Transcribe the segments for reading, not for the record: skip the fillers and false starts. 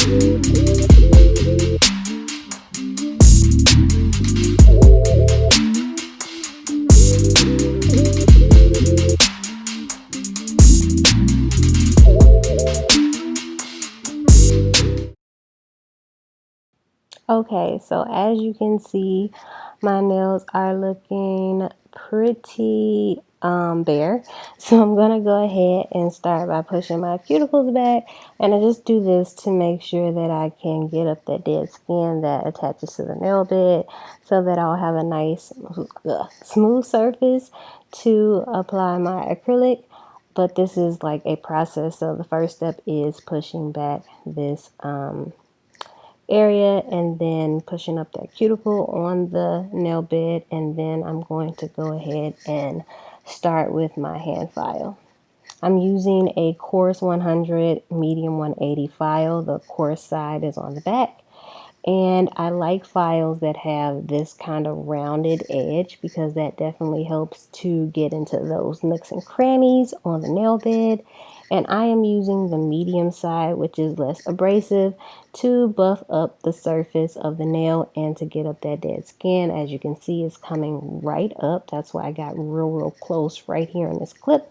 Okay, so as you can see, my nails are looking pretty bare. So I'm gonna go ahead and start by pushing my cuticles back, and I just do this to make sure that I can get up that dead skin that attaches to the nail bed, so that I'll have a nice smooth surface to apply my acrylic. But this is like a process, so the first step is pushing back this area and then pushing up that cuticle on the nail bed, and then I'm going to go ahead and start with my hand file. I'm using a coarse 100 medium 180 file. The coarse side is on the back, and I like files that have this kind of rounded edge because that definitely helps to get into those nooks and crannies on the nail bed. And I am using the medium side, which is less abrasive, to buff up the surface of the nail and to get up that dead skin. As you can see, it's coming right up. That's why I got real close right here in this clip.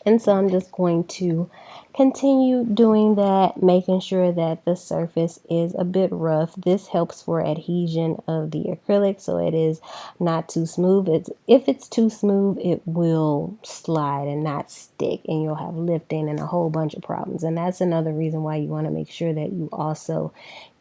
And so I'm just going to continue doing that, making sure that the surface is a bit rough. This helps for adhesion of the acrylic, so it is not too smooth. If it's too smooth, it will slide and not stick, and you'll have lifting and a whole bunch of problems. And that's another reason why you want to make sure that you also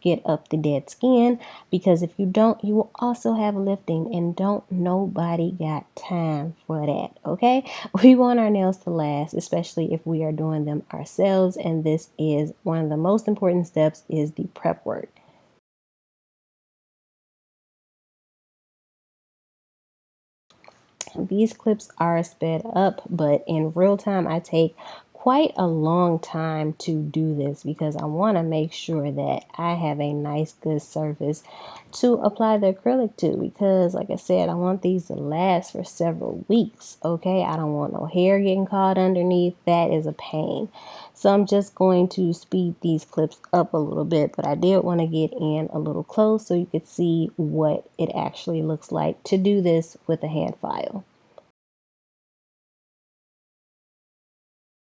get up the dead skin, because if you don't, you will also have lifting, and don't nobody got time for that. Okay, we want our nails to last, especially if we are doing them ourselves, and this is one of the most important steps, is the prep work. These clips are sped up, but in real time I take quite a long time to do this because I want to make sure that I have a nice good surface to apply the acrylic to, because like I said, I want these to last for several weeks. Okay, I don't want no hair getting caught underneath. That is a pain. So I'm just going to speed these clips up a little bit, but I did want to get in a little close so you could see what it actually looks like to do this with a hand file.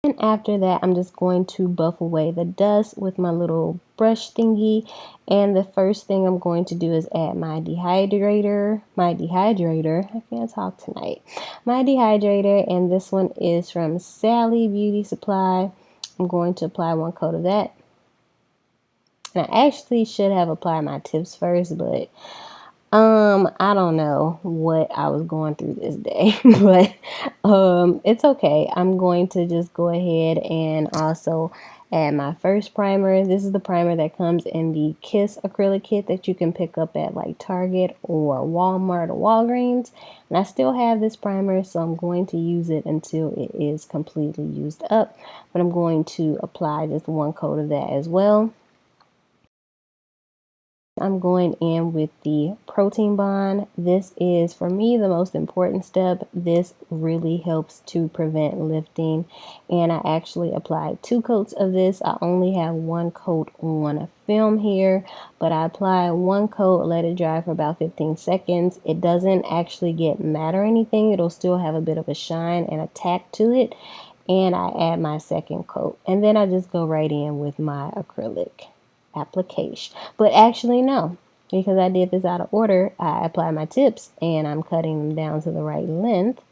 And after that, I'm just going to buff away the dust with my little brush thingy. And the first thing I'm going to do is add my dehydrator. I can't talk tonight. My dehydrator, and this one is from Sally Beauty Supply. I'm going to apply one coat of that. And I actually should have applied my tips first, but I don't know what I was going through this day, but it's okay. I'm going to just go ahead and also add my first primer. This is the primer that comes in the Kiss acrylic kit that you can pick up at like Target or Walmart or Walgreens. And I still have this primer, so I'm going to use it until it is completely used up. But I'm going to apply just one coat of that as well. I'm going in with the protein bond. This is, for me, the most important step. This really helps to prevent lifting, and I actually applied 2 coats of this. I only have 1 coat on a film here, but I apply 1 coat, let it dry for about 15 seconds. It doesn't actually get matte or anything. It'll still have a bit of a shine and a tack to it, and I add my second coat, and then I just go right in with my acrylic application. But actually, no, because I did this out of order. I applied my tips and I'm cutting them down to the right length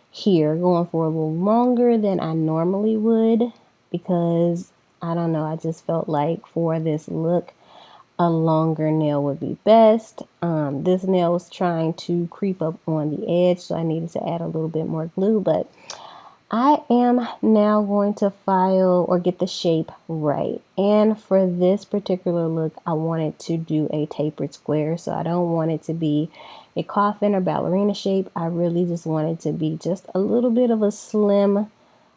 here, going for a little longer than I normally would, because I don't know, I just felt like for this look a longer nail would be best. This nail was trying to creep up on the edge, so I needed to add a little bit more glue, but I am now going to file or get the shape right. And for this particular look, I wanted to do a tapered square. So I don't want it to be a coffin or ballerina shape. I really just want it to be just a little bit of a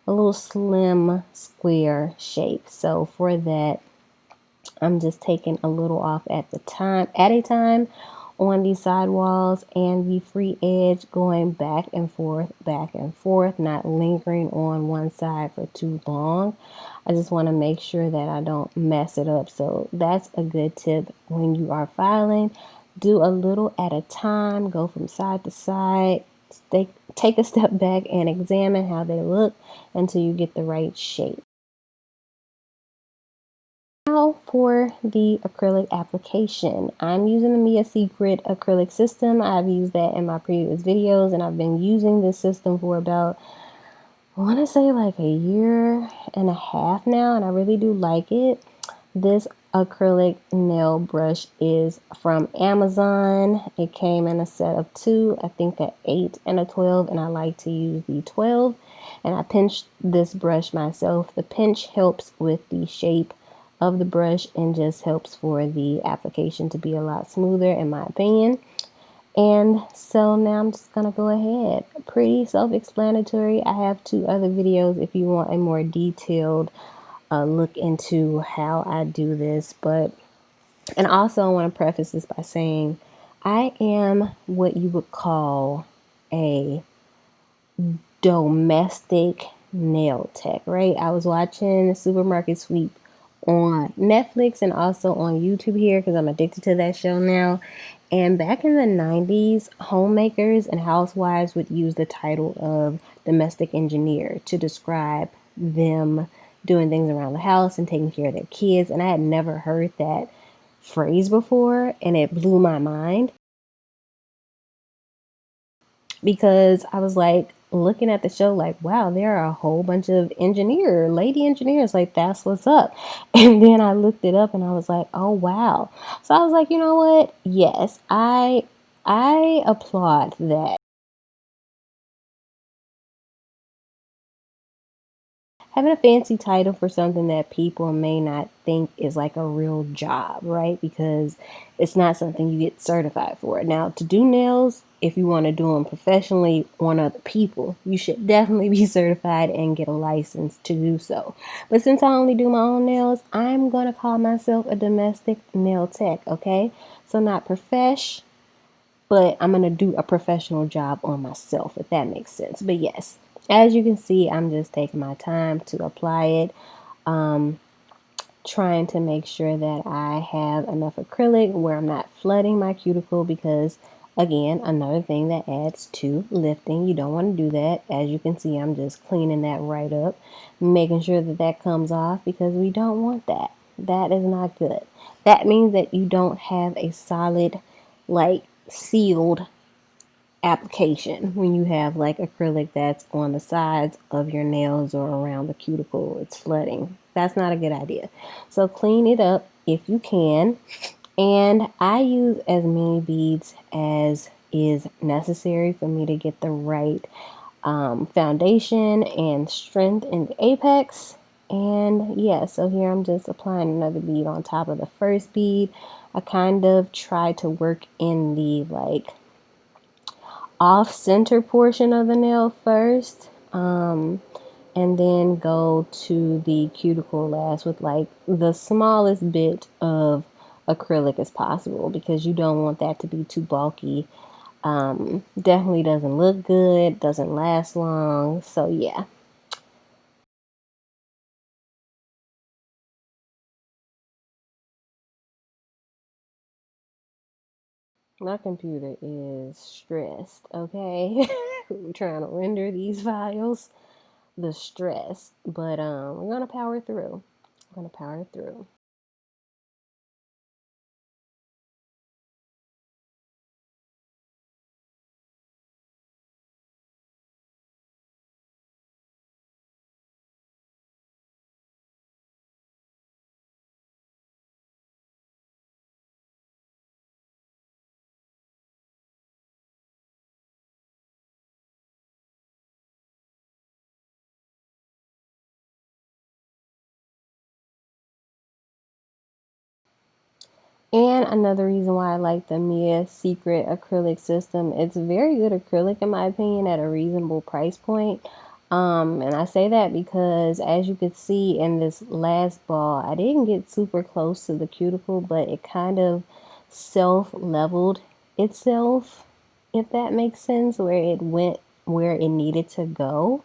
little slim square shape. So for that, I'm just taking a little off at a time, on these sidewalls and the free edge going back and forth, not lingering on one side for too long. I just want to make sure that I don't mess it up. So that's a good tip when you are filing. Do a little at a time, go from side to side, take a step back and examine how they look until you get the right shape. Now for the acrylic application. I'm using the Mia Secret acrylic system. I've used that in my previous videos, and I've been using this system for about, I want to say like a year and a half now, and I really do like it. This acrylic nail brush is from Amazon. It came in a set of two, I think a 8 and a 12, and I like to use the 12. And I pinched this brush myself. The pinch helps with the shape of the brush and just helps for the application to be a lot smoother, in my opinion. And so now I'm just gonna go ahead. Pretty self-explanatory. I have 2 other videos if you want a more detailed look into how I do this. And also I want to preface this by saying I am what you would call a domestic nail tech, right? I was watching Supermarket Sweep on Netflix and also on YouTube here because I'm addicted to that show now. And back in the 90s, homemakers and housewives would use the title of domestic engineer to describe them doing things around the house and taking care of their kids. And I had never heard that phrase before, and it blew my mind because I was like looking at the show like, wow, there are a whole bunch of lady engineers, like that's what's up. And then I looked it up and I was like, oh wow. So I was like, you know what? Yes, I applaud that. Having a fancy title for something that people may not think is like a real job, right? Because it's not something you get certified for. Now, to do nails, if you want to do them professionally on other people, you should definitely be certified and get a license to do so. But since I only do my own nails, I'm going to call myself a domestic nail tech, okay? So not profesh, but I'm going to do a professional job on myself, if that makes sense. But yes, as you can see, I'm just taking my time to apply it, trying to make sure that I have enough acrylic where I'm not flooding my cuticle because, again, another thing that adds to lifting. You don't want to do that. As you can see, I'm just cleaning that right up, making sure that that comes off because we don't want that. That is not good. That means that you don't have a solid, like, sealed application when you have like acrylic that's on the sides of your nails or around the cuticle. It's flooding. That's not a good idea. So clean it up if you can. And I use as many beads as is necessary for me to get the right foundation and strength in the apex. And yeah, so here I'm just applying another bead on top of the first bead. I kind of try to work in the like off center portion of the nail first, and then go to the cuticle last with like the smallest bit of acrylic as possible because you don't want that to be too bulky. Definitely doesn't look good, doesn't last long. So yeah. My computer is stressed, okay? We're trying to render these files. The stress. But we're gonna power through. We're gonna power through. And another reason why I like the Mia Secret acrylic system, it's very good acrylic in my opinion at a reasonable price point. And I say that because as you could see in this last ball, I didn't get super close to the cuticle, but it kind of self-leveled itself, if that makes sense, where it went where it needed to go,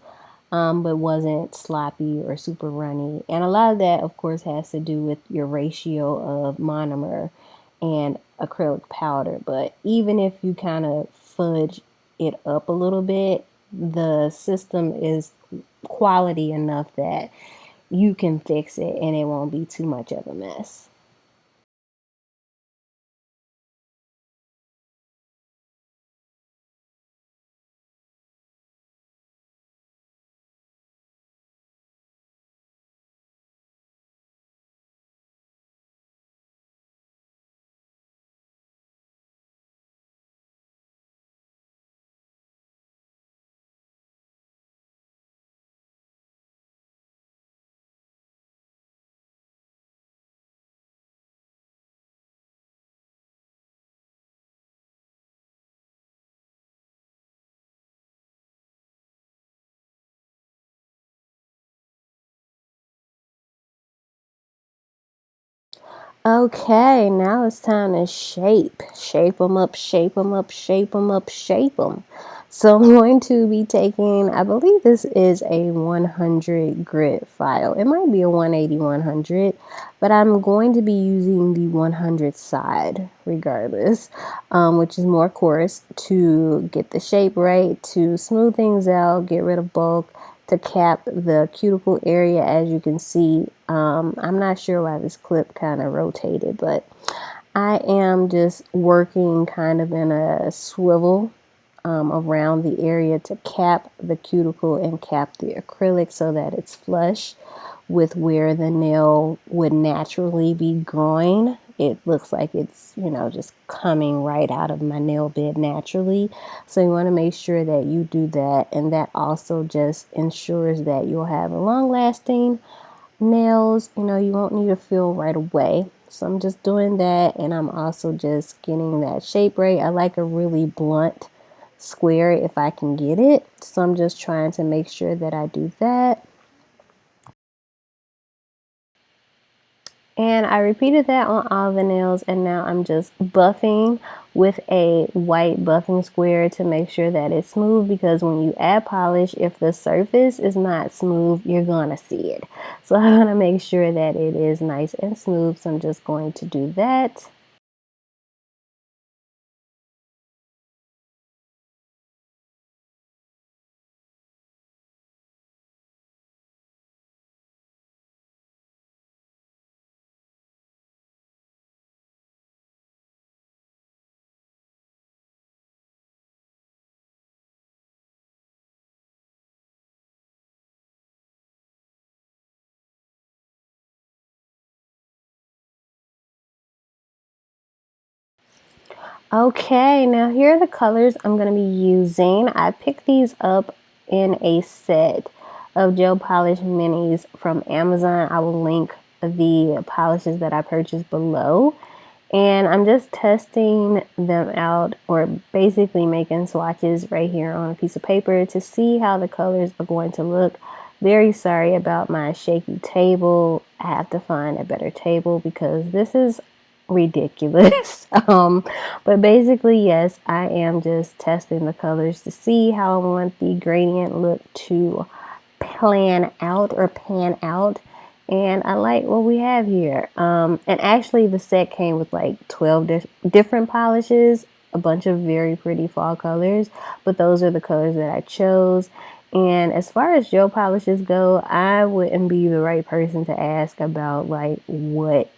but wasn't sloppy or super runny. And a lot of that, of course, has to do with your ratio of monomer and acrylic powder. But even if you kind of fudge it up a little bit, the system is quality enough that you can fix it and it won't be too much of a mess. Okay, now it's time to shape. Shape them up, shape them up, shape them up, shape them. So I'm going to be taking, I believe this is a 100 grit file. It might be a 180, 100, but I'm going to be using the 100 side regardless, which is more coarse to get the shape right, to smooth things out, get rid of bulk, to cap the cuticle area. As you can see, I'm not sure why this clip kind of rotated, but I am just working kind of in a swivel around the area to cap the cuticle and cap the acrylic so that it's flush with where the nail would naturally be growing. It looks like it's, just coming right out of my nail bed naturally. So you want to make sure that you do that. And that also just ensures that you'll have a long lasting nails. You won't need to fill right away. So I'm just doing that. And I'm also just getting that shape right. I like a really blunt square if I can get it. So I'm just trying to make sure that I do that. And I repeated that on all the nails, and now I'm just buffing with a white buffing square to make sure that it's smooth, because when you add polish, if the surface is not smooth, you're gonna see it. So I want to make sure that it is nice and smooth, so I'm just going to do that. Okay, now here are the colors I'm going to be using. I picked these up in a set of gel polish minis from Amazon. I will link the polishes that I purchased below. And I'm just testing them out, or basically making swatches right here on a piece of paper to see how the colors are going to look. Very sorry about my shaky table. I have to find a better table because this is ridiculous. But basically, yes, I am just testing the colors to see how I want the gradient look to plan out or pan out. And I like what we have here. And actually the set came with like 12 different polishes, a bunch of very pretty fall colors, but those are the colors that I chose. And as far as gel polishes go, I wouldn't be the right person to ask about like what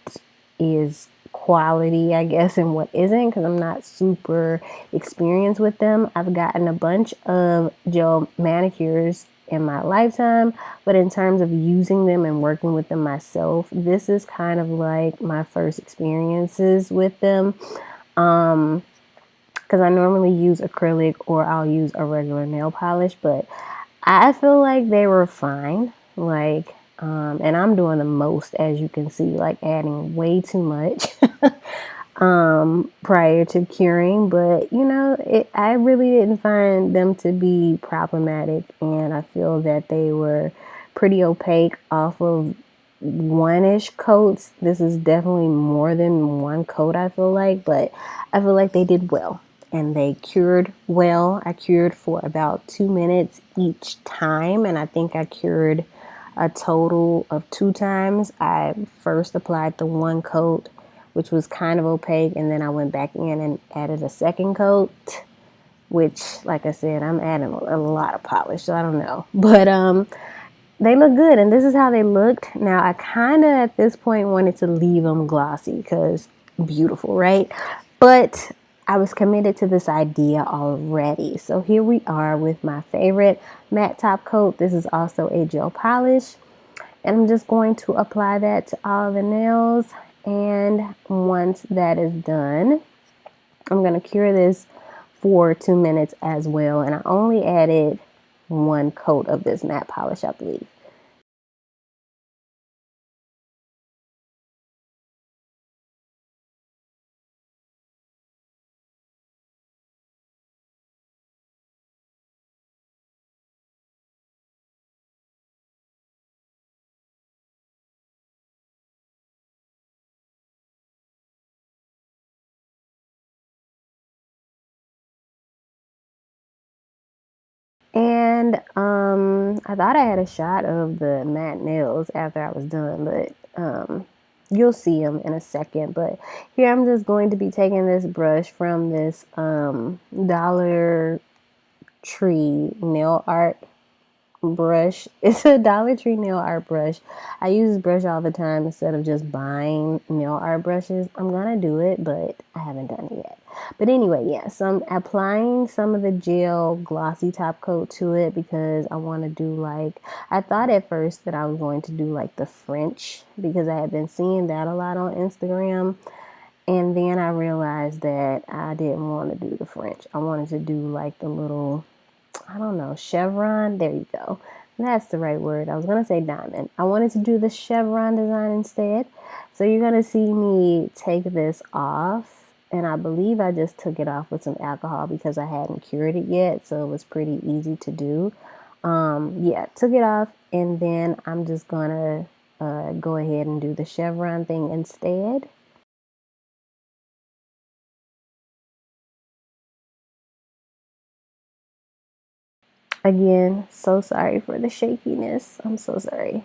is quality, I guess, and what isn't, because I'm not super experienced with them. I've gotten a bunch of gel manicures in my lifetime, but in terms of using them and working with them myself, this is kind of like my first experiences with them. Because I normally use acrylic or I'll use a regular nail polish, but I feel like they were fine. Like, and I'm doing the most, as you can see, like adding way too much prior to curing. But I really didn't find them to be problematic, and I feel that they were pretty opaque off of one-ish coats. This is definitely more than one coat, I feel like, but I feel like they did well. and they cured well. I cured for about 2 minutes each time, and I think I cured a total of 2 times. I first applied the one coat, which was kind of opaque, and then I went back in and added a second coat, which, like I said, I'm adding a lot of polish, so I don't know. But they look good, and this is how they looked. Now, I kind of, at this point, wanted to leave them glossy because beautiful, right? But I was committed to this idea already. So here we are with my favorite matte top coat. This is also a gel polish. And I'm just going to apply that to all the nails. And once that is done, I'm going to cure this for 2 minutes as well. And I only added one coat of this matte polish, I believe. And I thought I had a shot of the matte nails after I was done, but you'll see them in a second. But here I'm just going to be taking this brush from this Dollar Tree nail art brush. It's a Dollar Tree nail art brush. I use this brush all the time instead of just buying nail art brushes. I'm gonna do it, but I haven't done it yet. But anyway, yeah, so I'm applying some of the gel glossy top coat to it because I want to do like, I thought at first that I was going to do like the French because I had been seeing that a lot on Instagram. And then I realized that I didn't want to do the French. I wanted to do like the little, I don't know, chevron. There you go. That's the right word. I was going to say diamond. I wanted to do the chevron design instead. So you're going to see me take this off. And I believe I just took it off with some alcohol because I hadn't cured it yet. So it was pretty easy to do. Yeah, took it off. And then I'm just going to go ahead and do the chevron thing instead. Again, so sorry for the shakiness. I'm so sorry.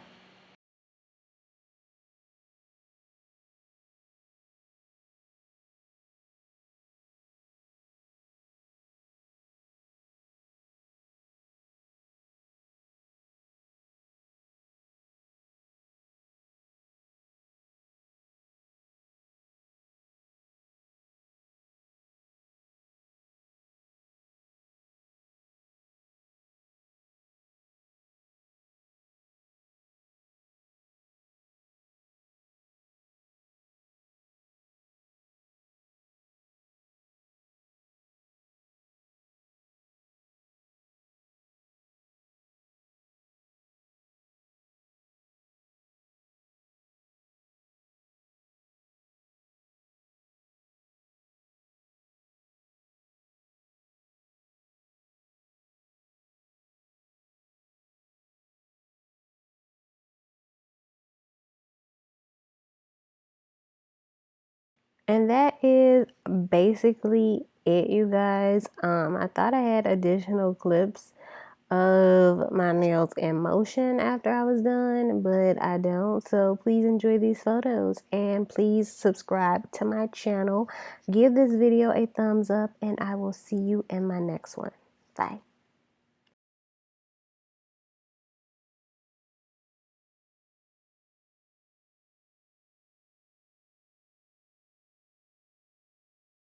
And that is basically it, you guys. I thought I had additional clips of my nails in motion after I was done, but I don't. So please enjoy these photos and please subscribe to my channel. Give this video a thumbs up and I will see you in my next one. Bye.